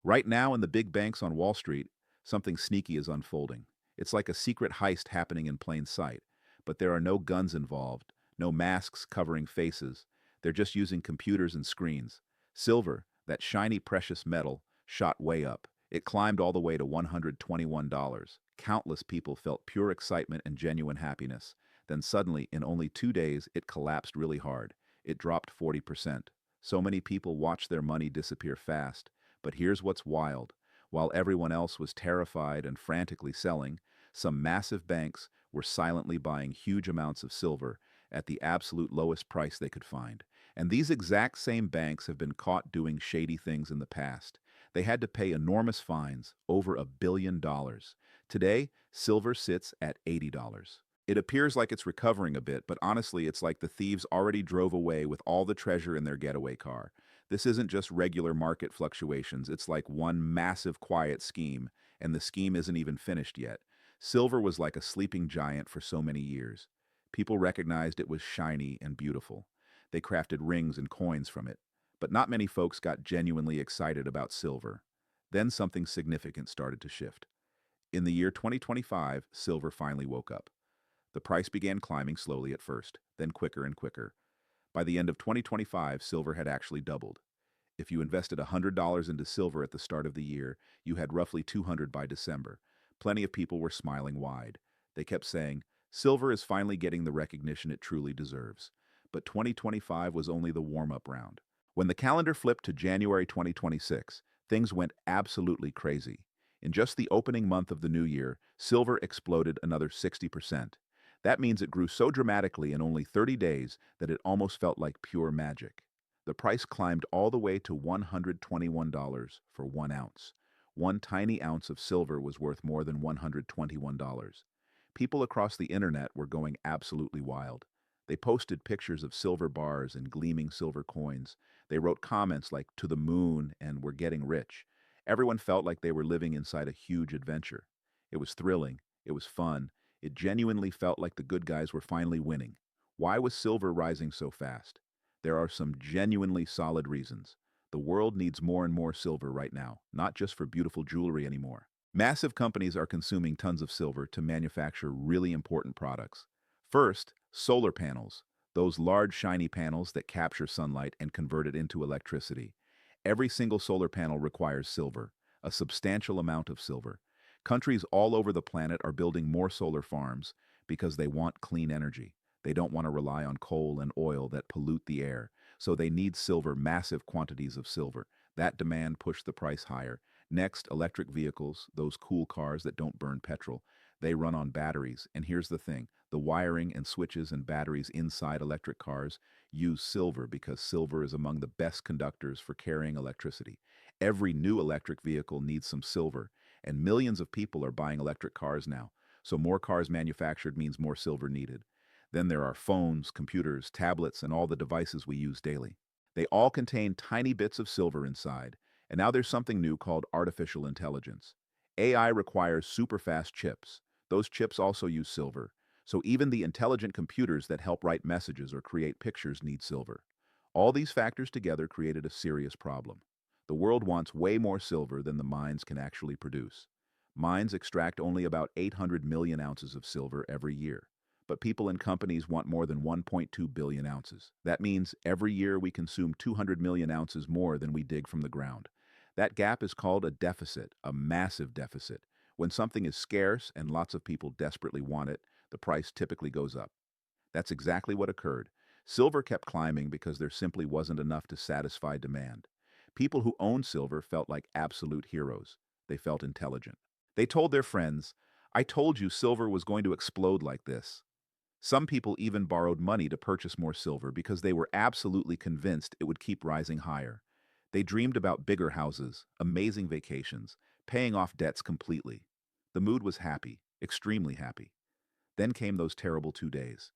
Right now, in the big banks on Wall Street, something sneaky is unfolding. It's like a secret heist happening in plain sight. But there are no guns involved, no masks covering faces. They're just using computers and screens. Silver, that shiny precious metal, shot way up. It climbed all the way to $121. Countless people felt pure excitement and genuine happiness. Then suddenly, in only 2 days, it collapsed really hard. It dropped 40%. So many people watched their money disappear fast. But here's what's wild. While everyone else was terrified and frantically selling, some massive banks were silently buying huge amounts of silver at the absolute lowest price they could find. And these exact same banks have been caught doing shady things in the past. They had to pay enormous fines, over $1 billion. Today, silver sits at $80. It appears like it's recovering a bit, but honestly, it's like the thieves already drove away with all the treasure in their getaway car. This isn't just regular market fluctuations, it's like one massive quiet scheme, and the scheme isn't even finished yet. Silver was like a sleeping giant for so many years. People recognized it was shiny and beautiful. They crafted rings and coins from it. But not many folks got genuinely excited about silver. Then something significant started to shift. In the year 2025, silver finally woke up. The price began climbing slowly at first, then quicker and quicker. By the end of 2025, silver had actually doubled. If you invested $100 into silver at the start of the year, you had roughly 200 by December. Plenty of people were smiling wide. They kept saying, silver is finally getting the recognition it truly deserves. But 2025 was only the warm-up round. When the calendar flipped to January 2026, things went absolutely crazy. In just the opening month of the new year, silver exploded another 60%. That means it grew so dramatically in only 30 days that it almost felt like pure magic. The price climbed all the way to $121 for 1 ounce. One tiny ounce of silver was worth more than $121. People across the internet were going absolutely wild. They posted pictures of silver bars and gleaming silver coins. They wrote comments like, "To the moon," and "We're getting rich." Everyone felt like they were living inside a huge adventure. It was thrilling. It was fun. It genuinely felt like the good guys were finally winning. Why was silver rising so fast? There are some genuinely solid reasons. The world needs more and more silver right now, not just for beautiful jewelry anymore. Massive companies are consuming tons of silver to manufacture really important products. First, solar panels, those large shiny panels that capture sunlight and convert it into electricity. Every single solar panel requires silver, a substantial amount of silver. Countries all over the planet are building more solar farms because they want clean energy. They don't want to rely on coal and oil that pollute the air, so they need silver, massive quantities of silver. That demand pushed the price higher. Next, electric vehicles, those cool cars that don't burn petrol, they run on batteries. And here's the thing, the wiring and switches and batteries inside electric cars use silver because silver is among the best conductors for carrying electricity. Every new electric vehicle needs some silver, and millions of people are buying electric cars now. So more cars manufactured means more silver needed. Then there are phones, computers, tablets, and all the devices we use daily. They all contain tiny bits of silver inside. And now there's something new called artificial intelligence. AI requires super fast chips. Those chips also use silver. So even the intelligent computers that help write messages or create pictures need silver. All these factors together created a serious problem. The world wants way more silver than the mines can actually produce. Mines extract only about 800 million ounces of silver every year. But people and companies want more than 1.2 billion ounces. That means every year we consume 200 million ounces more than we dig from the ground. That gap is called a deficit, a massive deficit. When something is scarce and lots of people desperately want it, the price typically goes up. That's exactly what occurred. Silver kept climbing because there simply wasn't enough to satisfy demand. People who owned silver felt like absolute heroes. They felt intelligent. They told their friends, "I told you silver was going to explode like this." Some people even borrowed money to purchase more silver because they were absolutely convinced it would keep rising higher. They dreamed about bigger houses, amazing vacations, paying off debts completely. The mood was happy, extremely happy. Then came those terrible 2 days.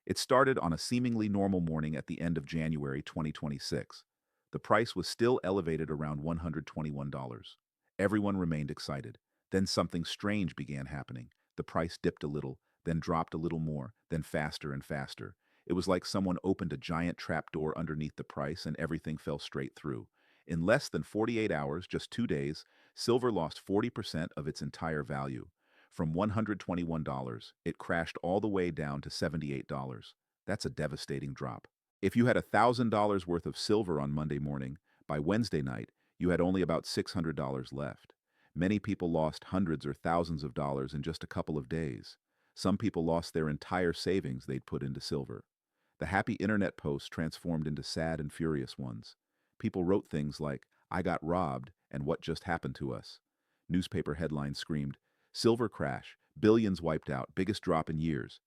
It started on a seemingly normal morning at the end of January 2026. The price was still elevated around $121. Everyone remained excited. Then something strange began happening. The price dipped a little, then dropped a little more, then faster and faster. It was like someone opened a giant trapdoor underneath the price and everything fell straight through. In less than 48 hours, just 2 days, silver lost 40% of its entire value. From $121, it crashed all the way down to $78. That's a devastating drop. If you had $1,000 worth of silver on Monday morning, by Wednesday night, you had only about $600 left. Many people lost hundreds or thousands of dollars in just a couple of days. Some people lost their entire savings they'd put into silver. The happy internet posts transformed into sad and furious ones. People wrote things like, "I got robbed, and what just happened to us?" Newspaper headlines screamed, "Silver crash, billions wiped out, biggest drop in years."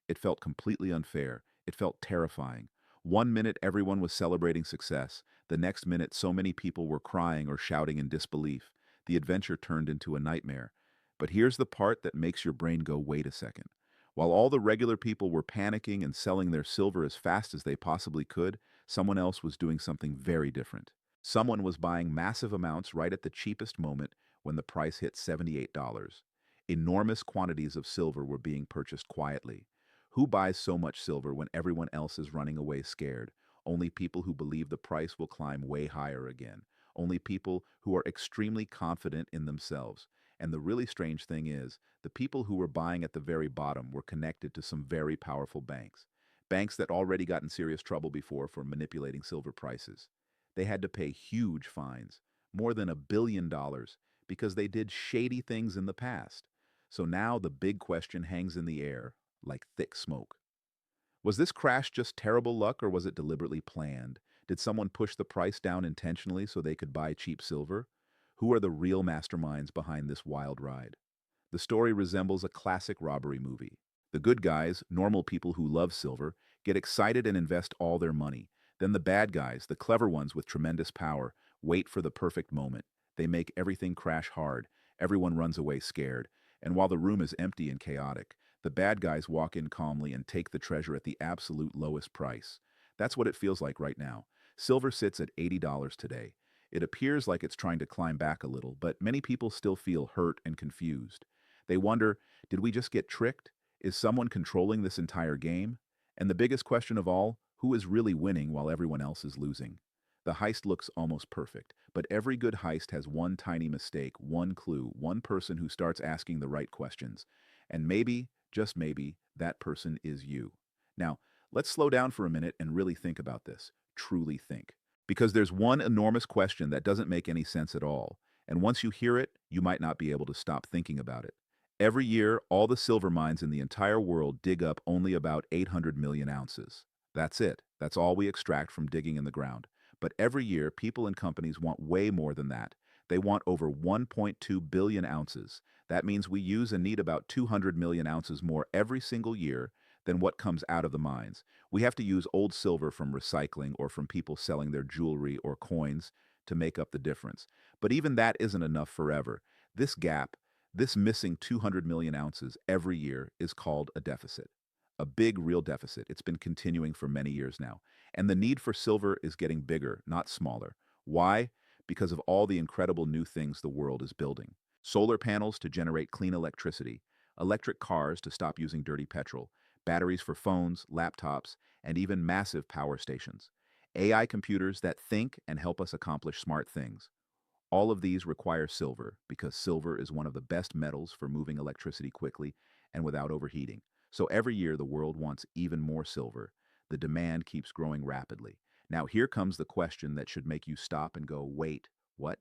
It felt completely unfair. It felt terrifying. One minute everyone was celebrating success. The next minute so many people were crying or shouting in disbelief. The adventure turned into a nightmare. But here's the part that makes your brain go, wait a second. While all the regular people were panicking and selling their silver as fast as they possibly could, someone else was doing something very different. Someone was buying massive amounts right at the cheapest moment when the price hit $78. Enormous quantities of silver were being purchased quietly. Who buys so much silver when everyone else is running away scared? Only people who believe the price will climb way higher again. Only people who are extremely confident in themselves. And the really strange thing is, the people who were buying at the very bottom were connected to some very powerful banks. Banks that already got in serious trouble before for manipulating silver prices. They had to pay huge fines, more than $1 billion, because they did shady things in the past. So now the big question hangs in the air, like thick smoke. Was this crash just terrible luck or was it deliberately planned? Did someone push the price down intentionally so they could buy cheap silver? Who are the real masterminds behind this wild ride? The story resembles a classic robbery movie. The good guys, normal people who love silver, get excited and invest all their money. Then the bad guys, the clever ones with tremendous power, wait for the perfect moment. They make everything crash hard. Everyone runs away scared. And while the room is empty and chaotic, the bad guys walk in calmly and take the treasure at the absolute lowest price. That's what it feels like right now. Silver sits at $80 today. It appears like it's trying to climb back a little, but many people still feel hurt and confused. They wonder, did we just get tricked? Is someone controlling this entire game? And the biggest question of all, who is really winning while everyone else is losing? The heist looks almost perfect, but every good heist has one tiny mistake, one clue, one person who starts asking the right questions. And maybe, just maybe, that person is you. Now, let's slow down for a minute and really think about this. Truly think. Because there's one enormous question that doesn't make any sense at all. And once you hear it, you might not be able to stop thinking about it. Every year, all the silver mines in the entire world dig up only about 800 million ounces. That's it. That's all we extract from digging in the ground. But every year, people and companies want way more than that. They want over 1.2 billion ounces. That means we use and need about 200 million ounces more every single year than what comes out of the mines. We have to use old silver from recycling or from people selling their jewelry or coins to make up the difference. But even that isn't enough forever. This gap, this missing 200 million ounces every year, is called a deficit. A big, real deficit. It's been continuing for many years now. And the need for silver is getting bigger, not smaller. Why? Because of all the incredible new things the world is building. Solar panels to generate clean electricity, electric cars to stop using dirty petrol, batteries for phones, laptops, and even massive power stations. AI computers that think and help us accomplish smart things. All of these require silver because silver is one of the best metals for moving electricity quickly and without overheating. So every year the world wants even more silver. The demand keeps growing rapidly. Now here comes the question that should make you stop and go, wait, what?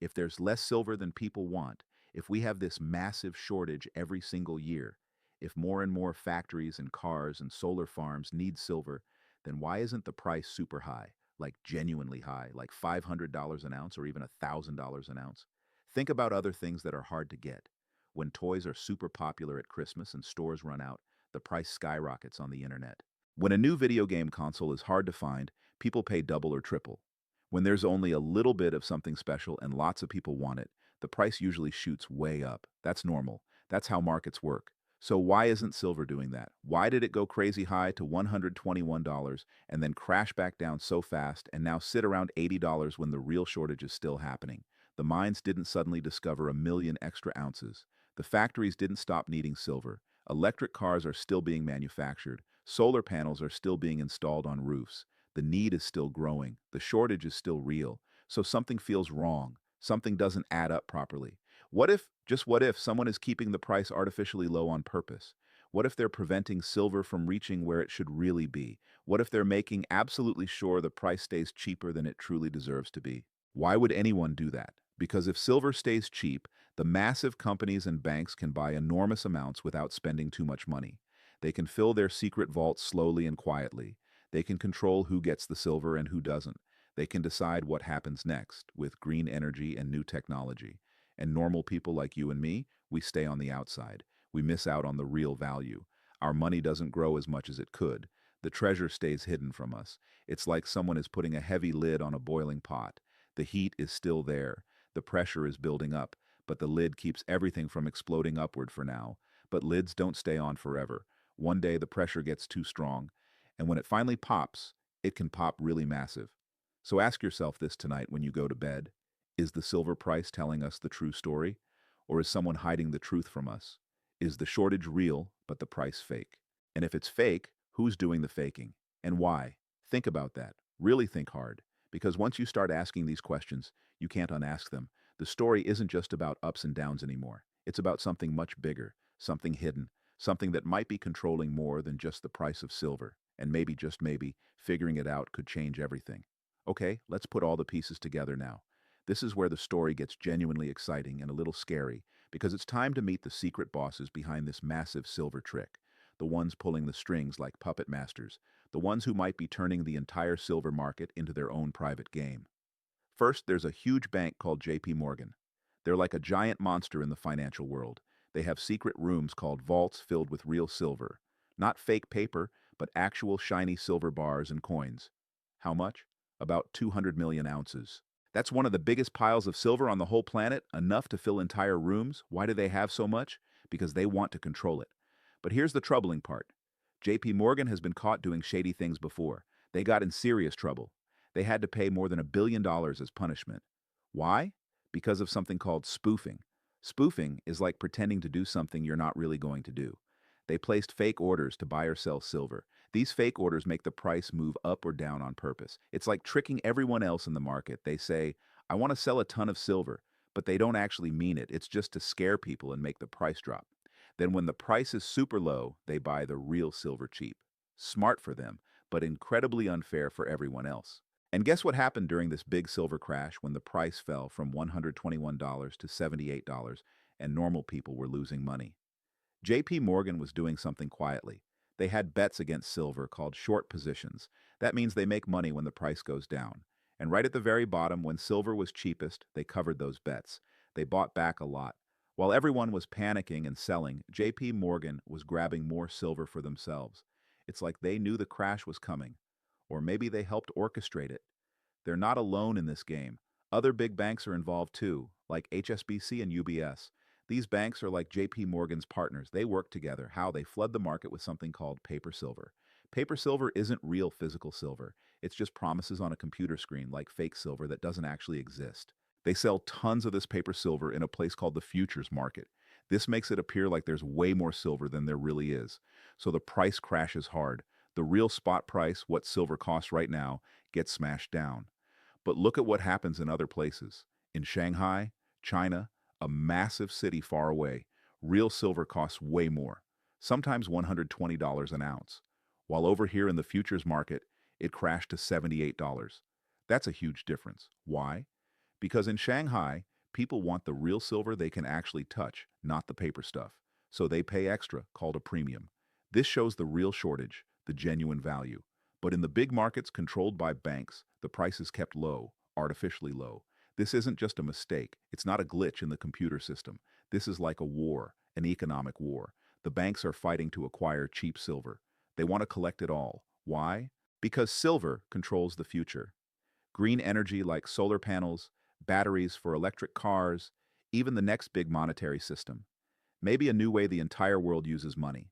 If there's less silver than people want, if we have this massive shortage every single year, if more and more factories and cars and solar farms need silver, then why isn't the price super high? Like genuinely high, like $500 an ounce or even $1,000 an ounce? Think about other things that are hard to get. When toys are super popular at Christmas and stores run out, the price skyrockets on the internet. When a new video game console is hard to find, people pay double or triple. When there's only a little bit of something special and lots of people want it, the price usually shoots way up. That's normal. That's how markets work. So why isn't silver doing that? Why did it go crazy high to $121 and then crash back down so fast and now sit around $80 when the real shortage is still happening? The mines didn't suddenly discover a million extra ounces. The factories didn't stop needing silver. Electric cars are still being manufactured. Solar panels are still being installed on roofs. The need is still growing. The shortage is still real. So something feels wrong. Something doesn't add up properly. Just what if, someone is keeping the price artificially low on purpose? What if they're preventing silver from reaching where it should really be? What if they're making absolutely sure the price stays cheaper than it truly deserves to be? Why would anyone do that? Because if silver stays cheap, the massive companies and banks can buy enormous amounts without spending too much money. They can fill their secret vaults slowly and quietly. They can control who gets the silver and who doesn't. They can decide what happens next with green energy and new technology. And normal people like you and me, we stay on the outside. We miss out on the real value. Our money doesn't grow as much as it could. The treasure stays hidden from us. It's like someone is putting a heavy lid on a boiling pot. The heat is still there. The pressure is building up, but the lid keeps everything from exploding upward for now. But lids don't stay on forever. One day the pressure gets too strong, and when it finally pops, it can pop really massive. So ask yourself this tonight when you go to bed. Is the silver price telling us the true story? Or is someone hiding the truth from us? Is the shortage real, but the price fake? And if it's fake, who's doing the faking? And why? Think about that. Really think hard. Because once you start asking these questions, you can't unask them. The story isn't just about ups and downs anymore. It's about something much bigger, something hidden, something that might be controlling more than just the price of silver. And maybe, just maybe, figuring it out could change everything. Okay, let's put all the pieces together now. This is where the story gets genuinely exciting and a little scary, because it's time to meet the secret bosses behind this massive silver trick, the ones pulling the strings like puppet masters, the ones who might be turning the entire silver market into their own private game. First, there's a huge bank called JPMorgan. They're like a giant monster in the financial world. They have secret rooms called vaults filled with real silver. Not fake paper, but actual shiny silver bars and coins. How much? About 200 million ounces. That's one of the biggest piles of silver on the whole planet, enough to fill entire rooms. Why do they have so much? Because they want to control it. But here's the troubling part. JP Morgan has been caught doing shady things before. They got in serious trouble. They had to pay more than $1 billion as punishment. Why? Because of something called spoofing. Spoofing is like pretending to do something you're not really going to do. They placed fake orders to buy or sell silver. These fake orders make the price move up or down on purpose. It's like tricking everyone else in the market. They say, I want to sell a ton of silver, but they don't actually mean it. It's just to scare people and make the price drop. Then when the price is super low, they buy the real silver cheap. Smart for them, but incredibly unfair for everyone else. And guess what happened during this big silver crash when the price fell from $121 to $78 and normal people were losing money? JP Morgan was doing something quietly. They had bets against silver called short positions. That means they make money when the price goes down. And right at the very bottom, when silver was cheapest, they covered those bets. They bought back a lot. While everyone was panicking and selling, JP Morgan was grabbing more silver for themselves. It's like they knew the crash was coming. Or maybe they helped orchestrate it. They're not alone in this game. Other big banks are involved too, like HSBC and UBS. These banks are like JP Morgan's partners. They work together. How? They flood the market with something called paper silver. Paper silver isn't real physical silver. It's just promises on a computer screen like fake silver that doesn't actually exist. They sell tons of this paper silver in a place called the futures market. This makes it appear like there's way more silver than there really is. So the price crashes hard. The real spot price, what silver costs right now, gets smashed down. But look at what happens in other places. In Shanghai, China, a massive city far away, real silver costs way more, sometimes $120 an ounce, while over here in the futures market, it crashed to $78. That's a huge difference. Why? Because in Shanghai, people want the real silver they can actually touch, not the paper stuff. So they pay extra, called a premium. This shows the real shortage, the genuine value. But in the big markets controlled by banks, the price is kept low, artificially low. This isn't just a mistake. It's not a glitch in the computer system. This is like a war, an economic war. The banks are fighting to acquire cheap silver. They want to collect it all. Why? Because silver controls the future. Green energy like solar panels, batteries for electric cars, even the next big monetary system. Maybe a new way the entire world uses money.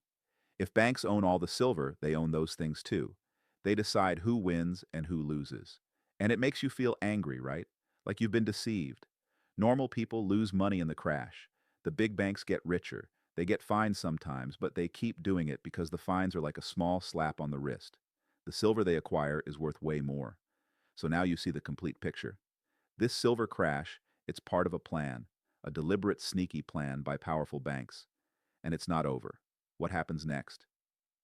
If banks own all the silver, they own those things too. They decide who wins and who loses. And it makes you feel angry, right? Like you've been deceived. Normal people lose money in the crash. The big banks get richer. They get fined sometimes, but they keep doing it because the fines are like a small slap on the wrist. The silver they acquire is worth way more. So now you see the complete picture. This silver crash, it's part of a plan, a deliberate, sneaky plan by powerful banks. And it's not over. What happens next?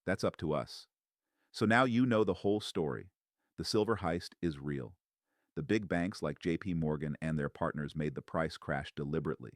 That's up to us. So now you know the whole story. The silver heist is real. The big banks like JPMorgan and their partners made the price crash deliberately.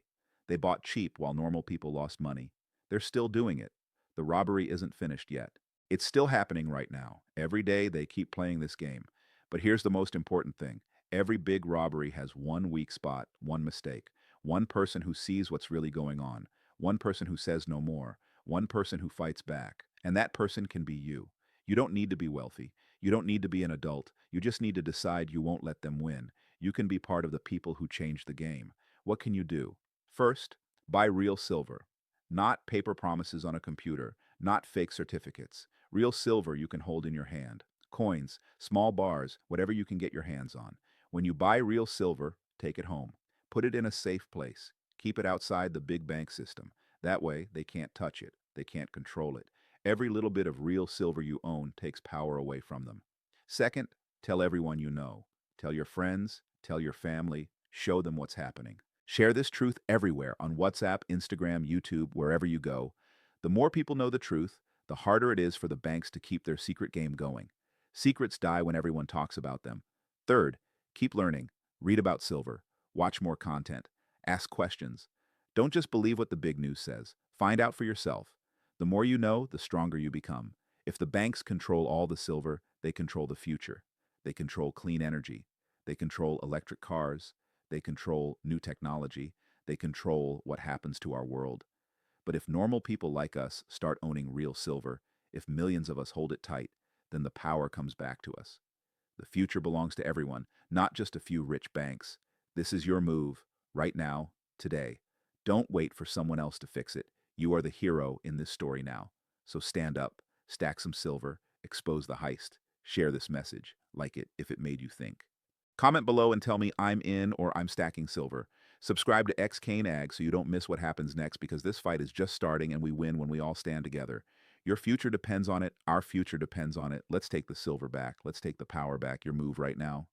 They bought cheap while normal people lost money. They're still doing it. The robbery isn't finished yet. It's still happening right now. Every day they keep playing this game. But here's the most important thing. Every big robbery has one weak spot, one mistake, one person who sees what's really going on, one person who says no more, one person who fights back. And that person can be you. You don't need to be wealthy. You don't need to be an adult. You just need to decide you won't let them win. You can be part of the people who change the game. What can you do? First, buy real silver. Not paper promises on a computer, not fake certificates. Real silver you can hold in your hand. Coins, small bars, whatever you can get your hands on. When you buy real silver, take it home. Put it in a safe place. Keep it outside the big bank system. That way, they can't touch it. They can't control it. Every little bit of real silver you own takes power away from them. Second, tell everyone you know. Tell your friends, tell your family, show them what's happening. Share this truth everywhere on WhatsApp, Instagram, YouTube, wherever you go. The more people know the truth, the harder it is for the banks to keep their secret game going. Secrets die when everyone talks about them. Third, keep learning. Read about silver. Watch more content. Ask questions. Don't just believe what the big news says. Find out for yourself. The more you know, the stronger you become. If the banks control all the silver, they control the future. They control clean energy. They control electric cars. They control new technology. They control what happens to our world. But if normal people like us start owning real silver, if millions of us hold it tight, then the power comes back to us. The future belongs to everyone, not just a few rich banks. This is your move, right now, today. Don't wait for someone else to fix it. You are the hero in this story now. So stand up, stack some silver, expose the heist, share this message, like it if it made you think. Comment below and tell me I'm in or I'm stacking silver. Subscribe to XKane Ag so you don't miss what happens next because this fight is just starting and we win when we all stand together. Your future depends on it. Our future depends on it. Let's take the silver back. Let's take the power back. Your move right now.